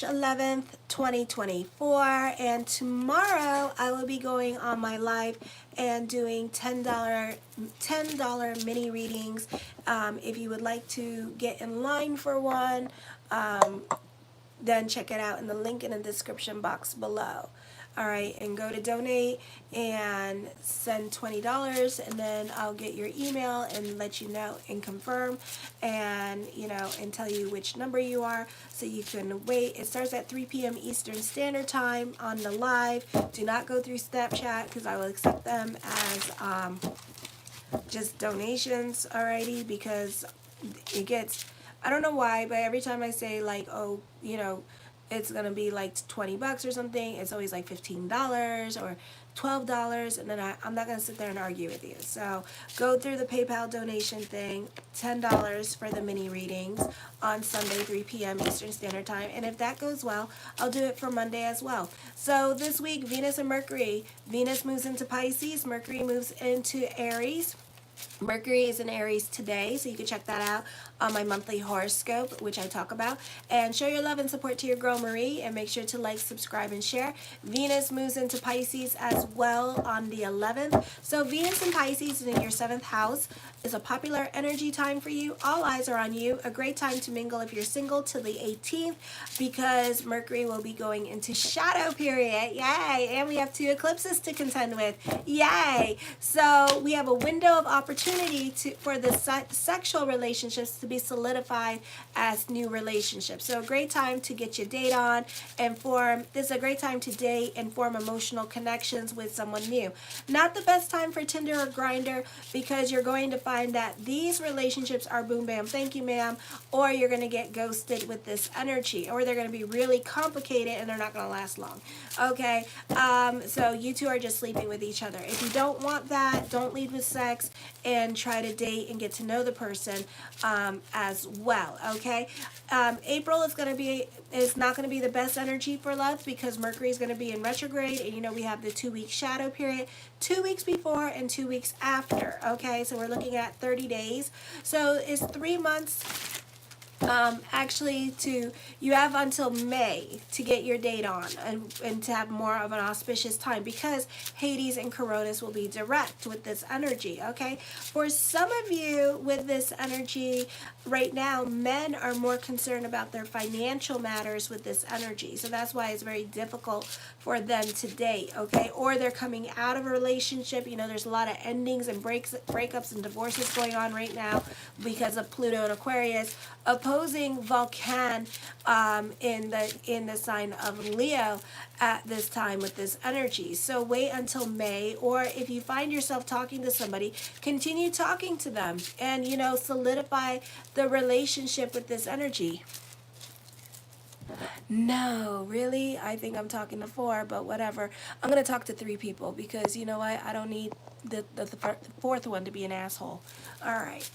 11th, 2024, and tomorrow I will be going on my live and doing $10 mini readings. If you would like to get in line for one, then check it out in the link in the description box below. All right, and go to donate and send $20, and then I'll get your email and let you know and confirm, and and tell you which number you are, so you can wait. It starts at 3 p.m. Eastern Standard Time on the live. Do not go through Snapchat because I will accept them as just donations already, because it gets, I don't know why, but every time I say like, oh, it's gonna be like 20 bucks or something, it's always like $15 or $12, and then I'm not gonna sit there and argue with you. So go through the PayPal donation thing, $10 for the mini readings on Sunday, 3 p.m. Eastern Standard Time, and if that goes well, I'll do it for Monday as well. So this week, Venus and Mercury. Venus moves into Pisces, Mercury moves into Aries. Mercury is in Aries today, so you can check that out on my monthly horoscope, which I talk about. And show your love and support to your girl Marie, and make sure to like, subscribe, and share. Venus moves into Pisces as well on the 11th. So Venus in Pisces in your 7th house is a popular energy time for you. All eyes are on you. A great time to mingle if you're single till the 18th, because Mercury will be going into shadow period. Yay! And we have 2 eclipses to contend with. Yay! So we have a window of opportunity for the sexual relationships to be solidified as new relationships. So a great time to get your date on and form. This is a great time to date and form emotional connections with someone new. Not the best time for Tinder or Grindr, because you're going to find that these relationships are boom bam thank you ma'am, or you're going to get ghosted with this energy, or they're going to be really complicated and they're not going to last long. Okay, so you two are just sleeping with each other. If you don't want that, don't lead with sex, and try to date and get to know the person as well. Okay, April is not going to be the best energy for love, because Mercury is going to be in retrograde, and we have the 2-week shadow period, 2 weeks before and 2 weeks after. Okay, so we're looking at 30 days. So it's 3 months. Actually, you have until May to get your date on, and to have more of an auspicious time, because Hades and Coronis will be direct with this energy. Okay, for some of you with this energy right now, men are more concerned about their financial matters with this energy, so that's why it's very difficult for them to date. Okay, or they're coming out of a relationship. There's a lot of endings and breakups and divorces going on right now because of Pluto and Aquarius opposing Vulcan in the sign of Leo at this time with this energy. So wait until May, or if you find yourself talking to somebody, continue talking to them, and solidify the relationship with this energy. No, really? I think I'm talking to 4, but whatever. I'm going to talk to 3 people, because you know what? I don't need the 4th one to be an asshole. All right.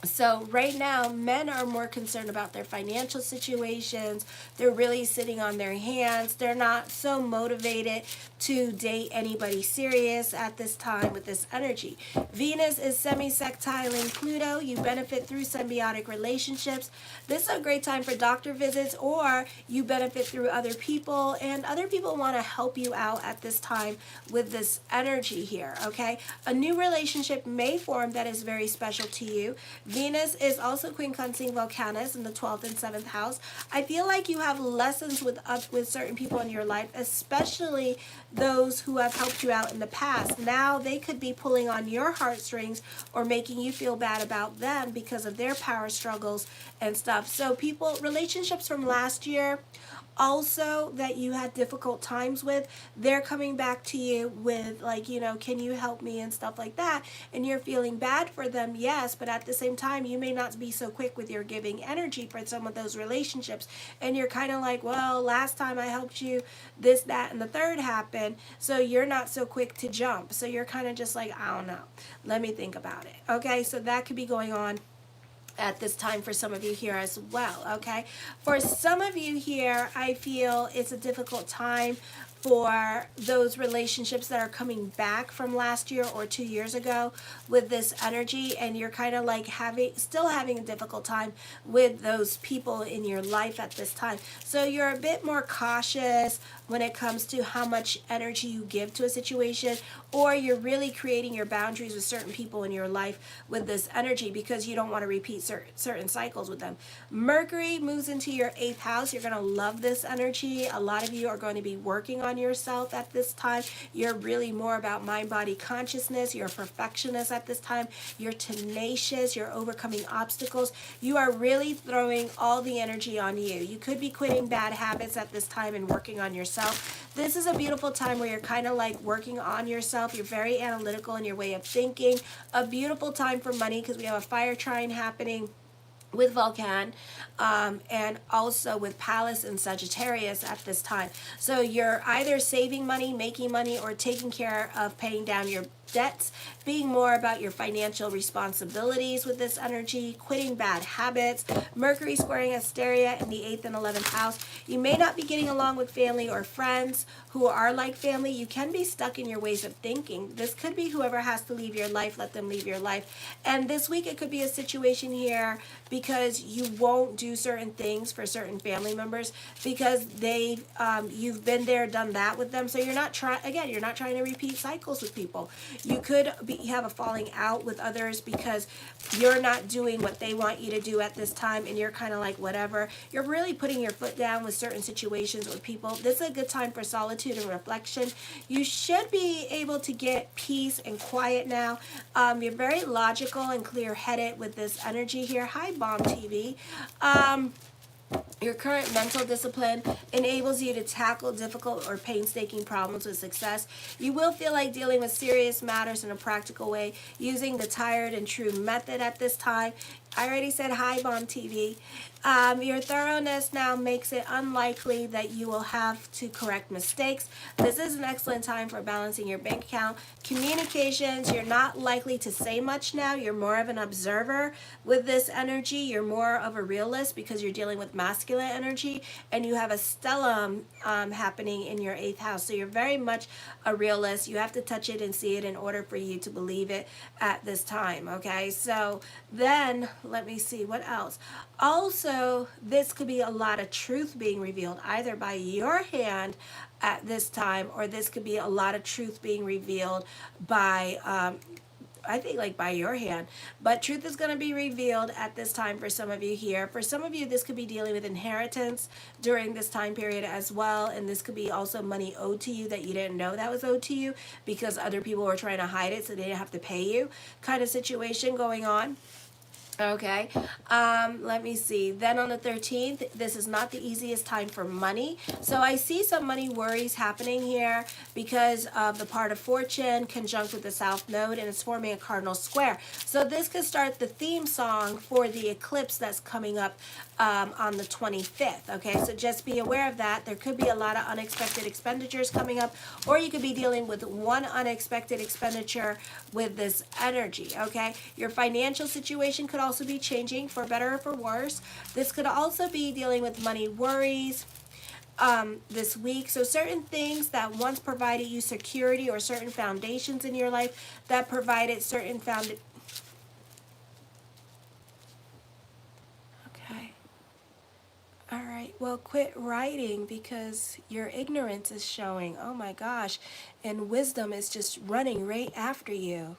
So right now, men are more concerned about their financial situations. They're really sitting on their hands. They're not so motivated to date anybody serious at this time with this energy. Venus is semi-sextiling Pluto. You benefit through symbiotic relationships. This is a great time for doctor visits, or you benefit through other people, and other people want to help you out at this time with this energy here. Okay, a new relationship may form that is very special to you. Venus is also quincunxing Vulcanus in the 12th and 7th house. I feel like you have lessons with certain people in your life, especially those who have helped you out in the past. Now they could be pulling on your heartstrings or making you feel bad about them because of their power struggles and stuff. So relationships from last year also that you had difficult times with, they're coming back to you with like, can you help me and stuff like that, and you're feeling bad for them, yes, but at the same time, you may not be so quick with your giving energy for some of those relationships, and you're kind of like, well, last time I helped you, this, that, and the third happened, so you're not so quick to jump, so you're kind of just like, I don't know, let me think about it. Okay, so that could be going on at this time for some of you here as well. Okay, for some of you here, I feel it's a difficult time for those relationships that are coming back from last year or 2 years ago with this energy, and you're kind of like still having a difficult time with those people in your life at this time. So you're a bit more cautious when it comes to how much energy you give to a situation, or you're really creating your boundaries with certain people in your life with this energy because you don't want to repeat certain cycles with them. Mercury moves into your 8th house. You're going to love this energy. A lot of you are going to be working on yourself at this time. You're really more about mind, body, consciousness. You're a perfectionist at this time. You're tenacious. You're overcoming obstacles. You are really throwing all the energy on you. You could be quitting bad habits at this time and working on yourself. This is a beautiful time where you're kind of like working on yourself. You're very analytical in your way of thinking. A beautiful time for money because we have a fire trine happening with Vulcan, and also with Pallas and Sagittarius at this time. So you're either saving money, making money, or taking care of paying down your debts, being more about your financial responsibilities with this energy, quitting bad habits. Mercury squaring Asteria in the 8th and 11th house. You may not be getting along with family or friends who are like family. You can be stuck in your ways of thinking. This could be whoever has to leave your life, let them leave your life. And this week it could be a situation here because you won't do certain things for certain family members because you've been there, done that with them. So you're not you're not trying to repeat cycles with people. You could have a falling out with others because you're not doing what they want you to do at this time, and you're kind of like whatever. You're really putting your foot down with certain situations with people. This is a good time for solitude and reflection. You should be able to get peace and quiet now. You're very logical and clear-headed with this energy here. Hi, Bomb TV. Your current mental discipline enables you to tackle difficult or painstaking problems with success. You will feel like dealing with serious matters in a practical way using the THRU method at this time. I already said hi, Bomb TV. Your thoroughness now makes it unlikely that you will have to correct mistakes. This is an excellent time for balancing your bank account. Communications, you're not likely to say much now. You're more of an observer with this energy. You're more of a realist because you're dealing with masculine energy, and you have a stellium happening in your 8th house. So you're very much a realist. You have to touch it and see it in order for you to believe it at this time, okay? So then, let me see, what else? Also, this could be a lot of truth being revealed either by your hand at this time, or this could be a lot of truth being revealed by I think like by your hand. But truth is going to be revealed at this time for some of you here. For some of you, this could be dealing with inheritance during this time period as well. And this could be also money owed to you that you didn't know that was owed to you because other people were trying to hide it so they didn't have to pay you kind of situation going on. Okay, let me see. Then on the 13th, this is not the easiest time for money. So I see some money worries happening here because of the part of fortune conjunct with the South Node, and it's forming a cardinal square. So this could start the theme song for the eclipse that's coming up on the 25th. Okay, so just be aware of that. There could be a lot of unexpected expenditures coming up, or you could be dealing with one unexpected expenditure with this energy. Okay, your financial situation could also be changing for better or for worse. This could also be dealing with money worries this week. So certain things that once provided you security, or certain foundations in your life that provided certain Okay. All right. Well, quit writing because your ignorance is showing. Oh my gosh. And wisdom is just running right after you.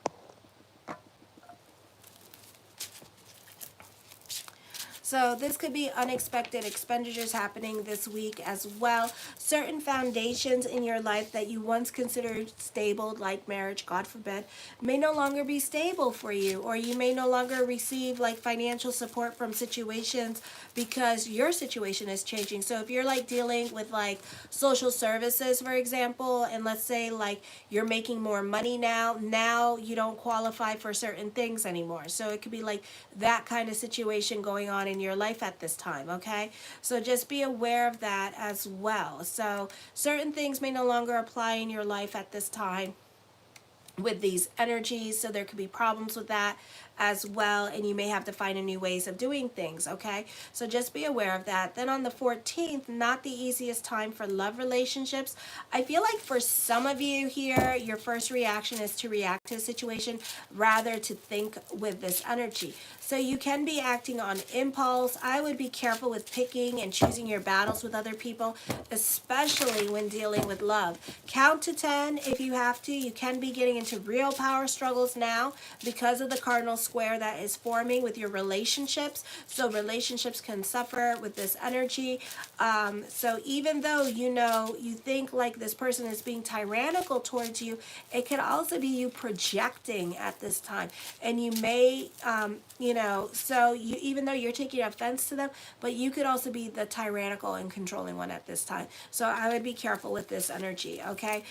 So this could be unexpected expenditures happening this week as well. Certain foundations in your life that you once considered stable, like marriage, God forbid, may no longer be stable for you, or you may no longer receive like financial support from situations because your situation is changing. So if you're like dealing with like social services, for example, and let's say like you're making more money now you don't qualify for certain things anymore. So it could be like that kind of situation going on in your life at this time, okay? So just be aware of that as well. So certain things may no longer apply in your life at this time with these energies, so there could be problems with that as well, and you may have to find a new ways of doing things, okay? So just be aware of that. Then on the 14th, not the easiest time for love relationships. I feel like for some of you here, your first reaction is to react to a situation rather to think with this energy. So you can be acting on impulse. I would be careful with picking and choosing your battles with other people, especially when dealing with love. Count to 10 if you have to. You can be getting into real power struggles now because of the cardinal square that is forming with your relationships. So relationships can suffer with this energy. So even though you think like this person is being tyrannical towards you, it could also be you projecting at this time. And you may, so even though you're taking offense to them, but you could also be the tyrannical and controlling one at this time. So I would be careful with this energy, okay?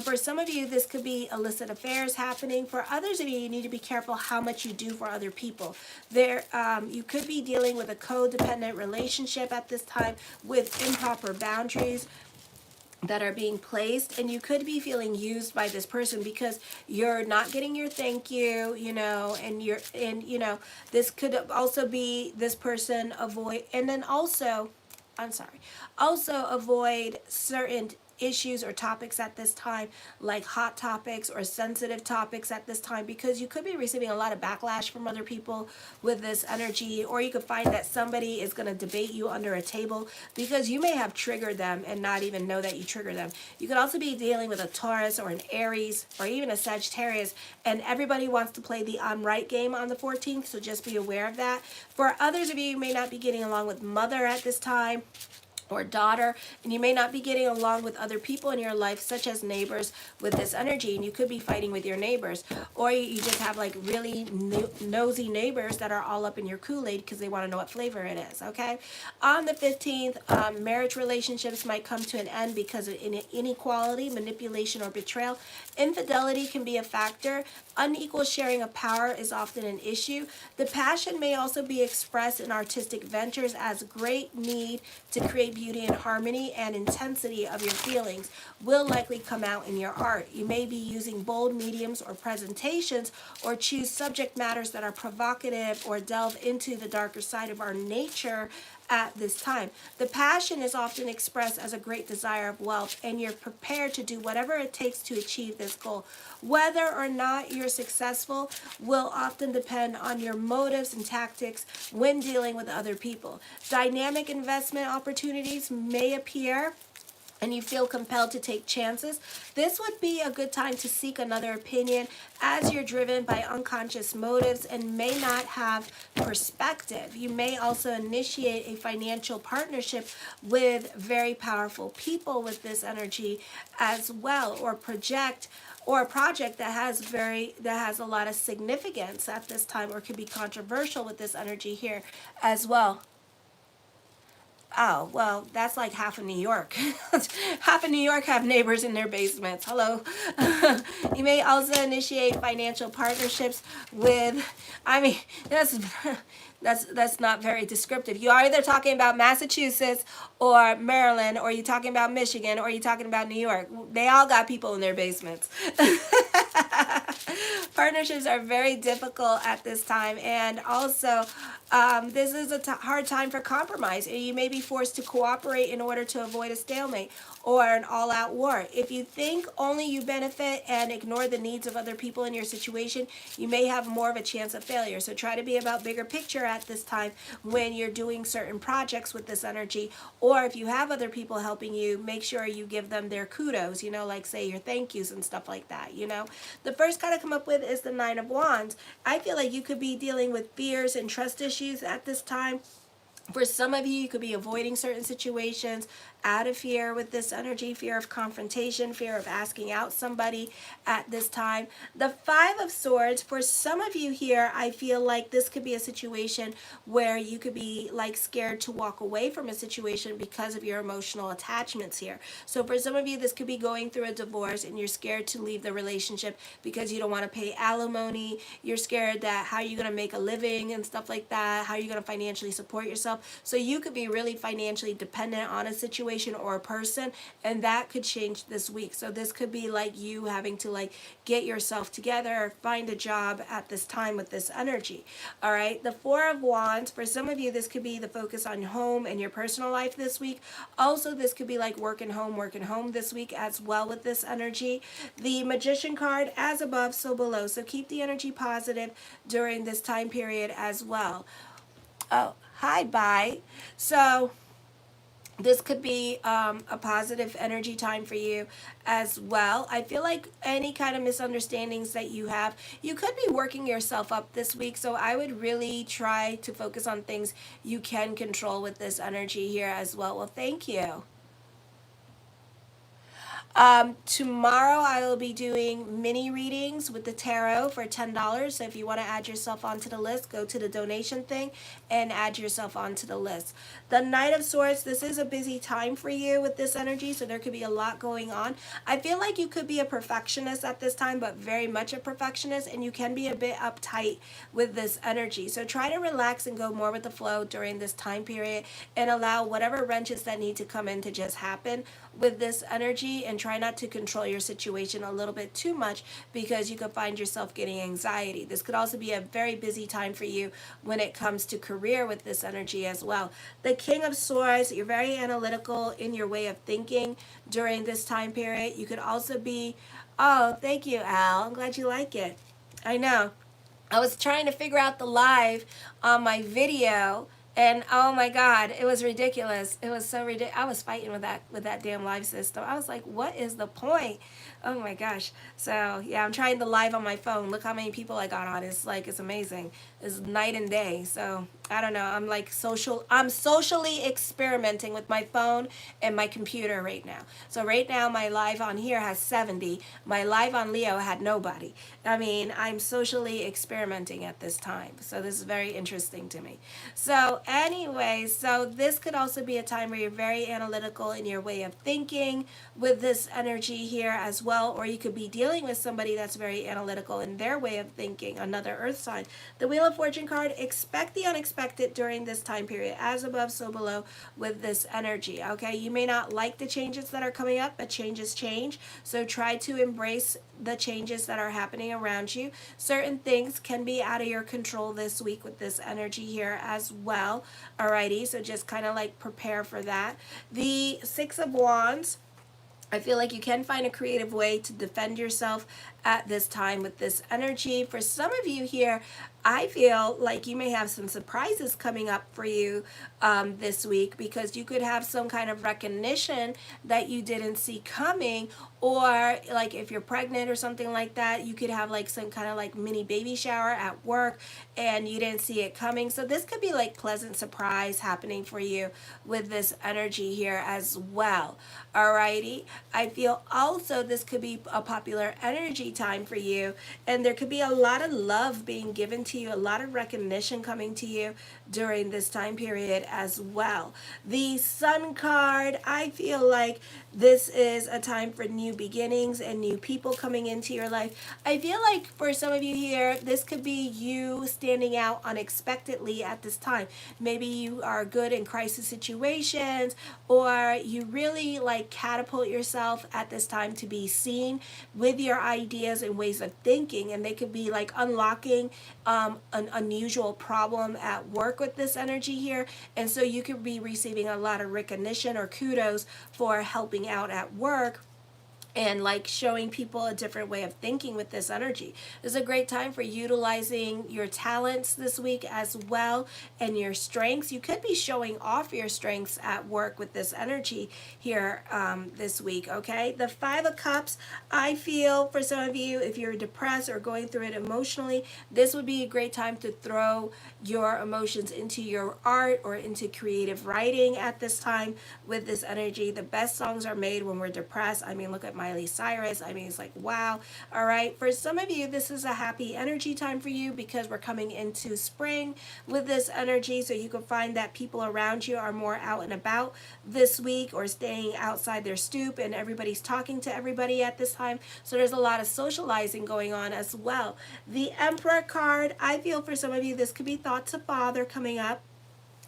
For some of you, this could be illicit affairs happening. For others of you, you need to be careful how much you do for other people. You could be dealing with a codependent relationship at this time with improper boundaries that are being placed, and you could be feeling used by this person because you're not getting your thank you, and this could also be this person also avoid certain issues or topics at this time, like hot topics or sensitive topics at this time, because you could be receiving a lot of backlash from other people with this energy, or you could find that somebody is going to debate you under a table because you may have triggered them and not even know that you triggered them. You could also be dealing with a Taurus or an Aries or even a Sagittarius, and everybody wants to play the I'm right game on the 14th, so just be aware of that. For others of you, you may not be getting along with mother at this time, or daughter, and you may not be getting along with other people in your life, such as neighbors, with this energy, and you could be fighting with your neighbors, or you just have like really nosy neighbors that are all up in your Kool-Aid because they want to know what flavor it is, okay? On the 15th, marriage relationships might come to an end because of inequality, manipulation, or betrayal. Infidelity can be a factor. Unequal sharing of power is often an issue. The passion may also be expressed in artistic ventures as great need to create beauty and harmony, and intensity of your feelings will likely come out in your art. You may be using bold mediums or presentations, or choose subject matters that are provocative or delve into the darker side of our nature at this time. The passion is often expressed as a great desire of wealth, and you're prepared to do whatever it takes to achieve this goal. Whether or not you're successful will often depend on your motives and tactics when dealing with other people. Dynamic investment opportunities may appear, and you feel compelled to take chances. This would be a good time to seek another opinion, as you're driven by unconscious motives and may not have perspective. You may also initiate a financial partnership with very powerful people with this energy as well, or a project that has a lot of significance at this time, or could be controversial with this energy here as well. Oh, well, that's like half of New York. Half of New York have neighbors in their basements. Hello. You may also initiate financial partnerships with, that's not very descriptive. You're either talking about Massachusetts or Maryland, or you're talking about Michigan, or you're talking about New York. They all got people in their basements. Partnerships are very difficult at this time, and also this is a hard time for compromise. You may be forced to cooperate in order to avoid a stalemate or an all-out war. If you think only you benefit and ignore the needs of other people in your situation, you may have more of a chance of failure. So try to be about bigger picture at this time when you're doing certain projects with this energy, or if you have other people helping you, make sure you give them their kudos, like say your thank yous and stuff like that, The first card I come up with is the Nine of Wands. I feel like you could be dealing with fears and trust issues at this time. For some of you, you could be avoiding certain situations out of fear with this energy, fear of confrontation, fear of asking out somebody at this time. The Five of Swords, for some of you here, I feel like this could be a situation where you could be like scared to walk away from a situation because of your emotional attachments here. So for some of you, this could be going through a divorce and you're scared to leave the relationship because you don't want to pay alimony. You're scared that how you're going to make a living and stuff like that, how you're going to financially support yourself. So you could be really financially dependent on a situation situation or a person, and that could change this week. So this could be like you having to like get yourself together, find a job at this time with this energy. All right, the Four of Wands, for some of you, this could be the focus on home and your personal life this week. Also, this could be like work and home this week as well with this energy. The Magician card, as above, so below. So keep the energy positive during this time period as well. Oh, hi, bye. So this could be a positive energy time for you as well. I feel like any kind of misunderstandings that you have, you could be working yourself up this week. So I would really try to focus on things you can control with this energy here as well. Well, thank you. Tomorrow I will be doing mini readings with the tarot for $10. So if you want to add yourself onto the list, go to the donation thing and add yourself onto the list. The Knight of Swords, this is a busy time for you with this energy, so there could be a lot going on. I feel like you could be a perfectionist at this time, but very much a perfectionist, and you can be a bit uptight with this energy. So try to relax and go more with the flow during this time period and allow whatever wrenches that need to come in to just happen with this energy, and try not to control your situation a little bit too much because you could find yourself getting anxiety. This could also be a very busy time for you when it comes to career with this energy as well. The King of Swords, you're very analytical in your way of thinking during this time period. You could also be, oh, thank you, Al. I'm glad you like it. I know. I was trying to figure out the live on my video, and oh my God, it was ridiculous. It was so ridiculous. I was fighting with that damn live system. I was like, what is the point? Oh my gosh. So yeah, I'm trying the live on my phone. Look how many people I got on. It's like, it's amazing. It's night and day. So I don't know. I'm socially experimenting with my phone and my computer right now. So right now my live on here has 70. My live on Leo had nobody. I mean, I'm socially experimenting at this time. So this is very interesting to me. So anyway, so this could also be a time where you're very analytical in your way of thinking with this energy here as well, or you could be dealing with somebody that's very analytical in their way of thinking, another earth sign. The Wheel of Fortune card, expect the unexpected during this time period, as above, so below with this energy, okay? You may not like the changes that are coming up, but changes change, so try to embrace the changes that are happening around you. Certain things can be out of your control this week with this energy here as well, alrighty? So just kind of like prepare for that. The Six of Wands, I feel like you can find a creative way to defend yourself at this time with this energy. For some of you here, I feel like you may have some surprises coming up for you this week, because you could have some kind of recognition that you didn't see coming, or like if you're pregnant or something like that, you could have like some kind of like mini baby shower at work and you didn't see it coming. So this could be like pleasant surprise happening for you with this energy here as well. Alrighty, I feel also this could be a popular energy time for you, and there could be a lot of love being given to you, a lot of recognition coming to you during this time period as well. The Sun card, I feel like this is a time for new beginnings and new people coming into your life. I feel like for some of you here, this could be you standing out unexpectedly at this time. Maybe you are good in crisis situations, or you really like catapult yourself at this time to be seen with your ideas and ways of thinking, and they could be like unlocking an unusual problem at work with this energy here, and so you could be receiving a lot of recognition or kudos for helping out at work and like showing people a different way of thinking with this energy. This is a great time for utilizing your talents this week as well, and your strengths. You could be showing off your strengths at work with this energy here this week, okay? The Five of Cups, I feel for some of you, if you're depressed or going through it emotionally, this would be a great time to throw your emotions into your art or into creative writing at this time with this energy. The best songs are made when we're depressed. I mean, look at Miley Cyrus. I mean, it's like, wow. All right. For some of you, this is a happy energy time for you because we're coming into spring with this energy. So you can find that people around you are more out and about this week, or staying outside their stoop, and everybody's talking to everybody at this time. So there's a lot of socializing going on as well. The Emperor card, I feel for some of you, this could be thoughts of father coming up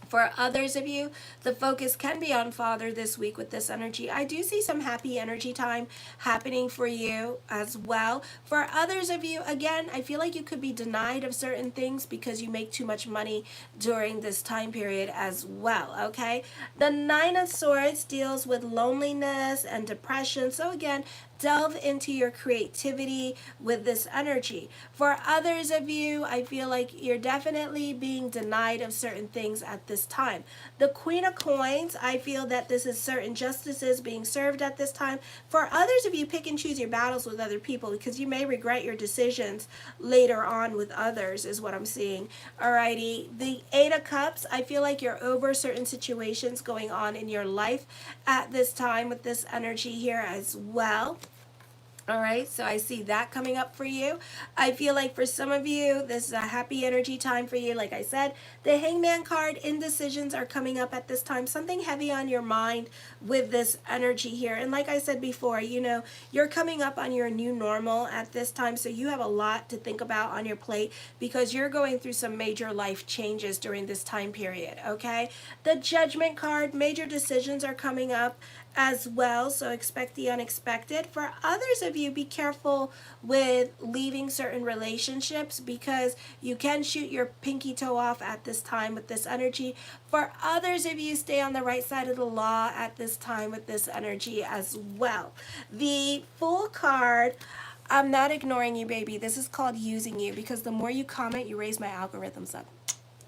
For others of you, the focus can be on Father this week with this energy. I do see some happy energy time happening for you as well. For others of you, again, I feel like you could be denied of certain things because you make too much money during this time period as well, okay? The Nine of Swords deals with loneliness and depression. So again, delve into your creativity with this energy. For others of you, I feel like you're definitely being denied of certain things at this time. The Queen of Coins, I feel that this is certain justices being served at this time. For others of you, pick and choose your battles with other people because you may regret your decisions later on with others is what I'm seeing. Alrighty, the Eight of Cups, I feel like you're over certain situations going on in your life at this time with this energy here as well. All right, so I see that coming up for you. I feel like for some of you, this is a happy energy time for you. Like I said, the Hangman card, indecisions are coming up at this time. Something heavy on your mind with this energy here. And like I said before, you know, you're coming up on your new normal at this time. So you have a lot to think about on your plate because you're going through some major life changes during this time period, okay? The Judgment card, major decisions are coming up as well, so expect the unexpected. For others of you, be careful with leaving certain relationships because you can shoot your pinky toe off at this time with this energy. For others of you, stay on the right side of the law at this time with this energy as well. The Fool card, I'm not ignoring you, baby. This is called using you because the more you comment, you raise my algorithms up.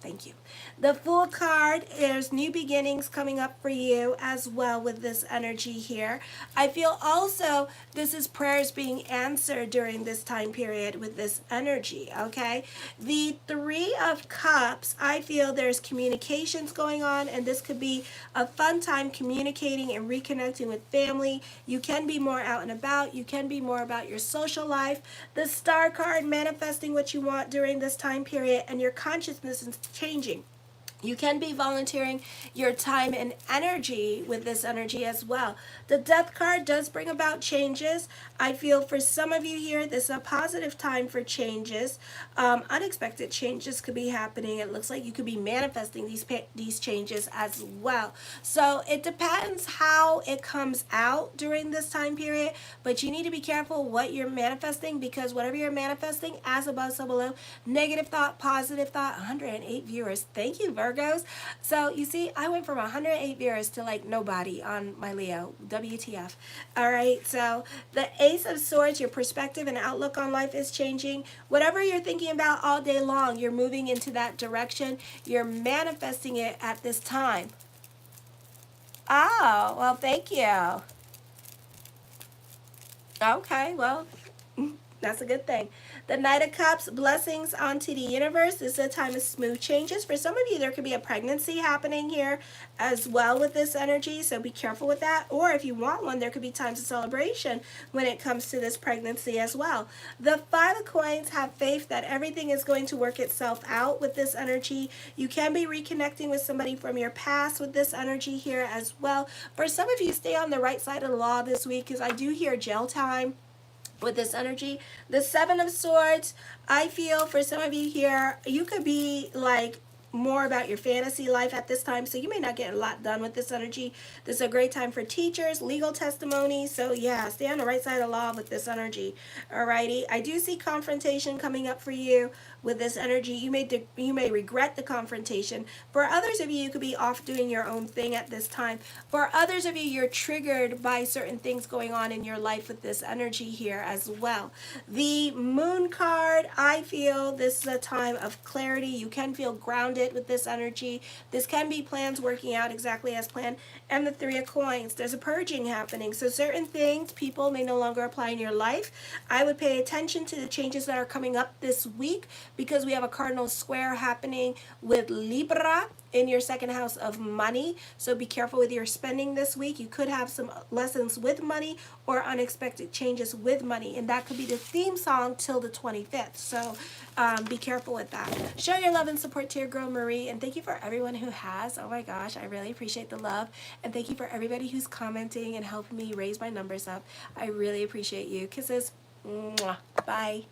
Thank you. The Fool card, there's new beginnings coming up for you as well with this energy here. I feel also this is prayers being answered during this time period with this energy, okay? The Three of Cups, I feel there's communications going on, and this could be a fun time communicating and reconnecting with family. You can be more out and about. You can be more about your social life. The Star card, manifesting what you want during this time period, and your consciousness is changing. You can be volunteering your time and energy with this energy as well. The Death card does bring about changes. I feel for some of you here, this is a positive time for changes. Unexpected changes could be happening. It looks like you could be manifesting these changes as well. So it depends how it comes out during this time period, but you need to be careful what you're manifesting because whatever you're manifesting, as above, so below, negative thought, positive thought, 108 viewers. Thank you, Virgos. So you see, I went from 108 viewers to like nobody on my Leo. WTF. All right, so the Ace of Swords, your perspective and outlook on life is changing. Whatever you're thinking about all day long, you're moving into that direction. You're manifesting it at this time. Oh, well, thank you. Okay, well, that's a good thing. The Knight of Cups, blessings onto the universe. This is a time of smooth changes. For some of you, there could be a pregnancy happening here as well with this energy, so be careful with that. Or if you want one, there could be times of celebration when it comes to this pregnancy as well. The Five of Coins, have faith that everything is going to work itself out with this energy. You can be reconnecting with somebody from your past with this energy here as well. For some of you, stay on the right side of the law this week because I do hear jail time with this energy. The Seven of Swords, I feel for some of you here, you could be like more about your fantasy life at this time, so you may not get a lot done with this energy. This is a great time for teachers, legal testimony, so yeah, stay on the right side of the law with this energy. Alrighty, I do see confrontation coming up for you with this energy. You may regret the confrontation. For others of you, you could be off doing your own thing at this time. For others of you, you're triggered by certain things going on in your life with this energy here as well. The Moon card, I feel this is a time of clarity. You can feel grounded with this energy. This can be plans working out exactly as planned. And the Three of Coins, there's a purging happening. So certain things, people may no longer apply in your life. I would pay attention to the changes that are coming up this week because we have a cardinal square happening with Libra in your second house of money. So be careful with your spending this week. You could have some lessons with money or unexpected changes with money. And that could be the theme song till the 25th. So be careful with that. Show your love and support to your girl Marie. And thank you for everyone who has. Oh my gosh, I really appreciate the love. And thank you for everybody who's commenting and helping me raise my numbers up. I really appreciate you. Kisses. Mwah. Bye.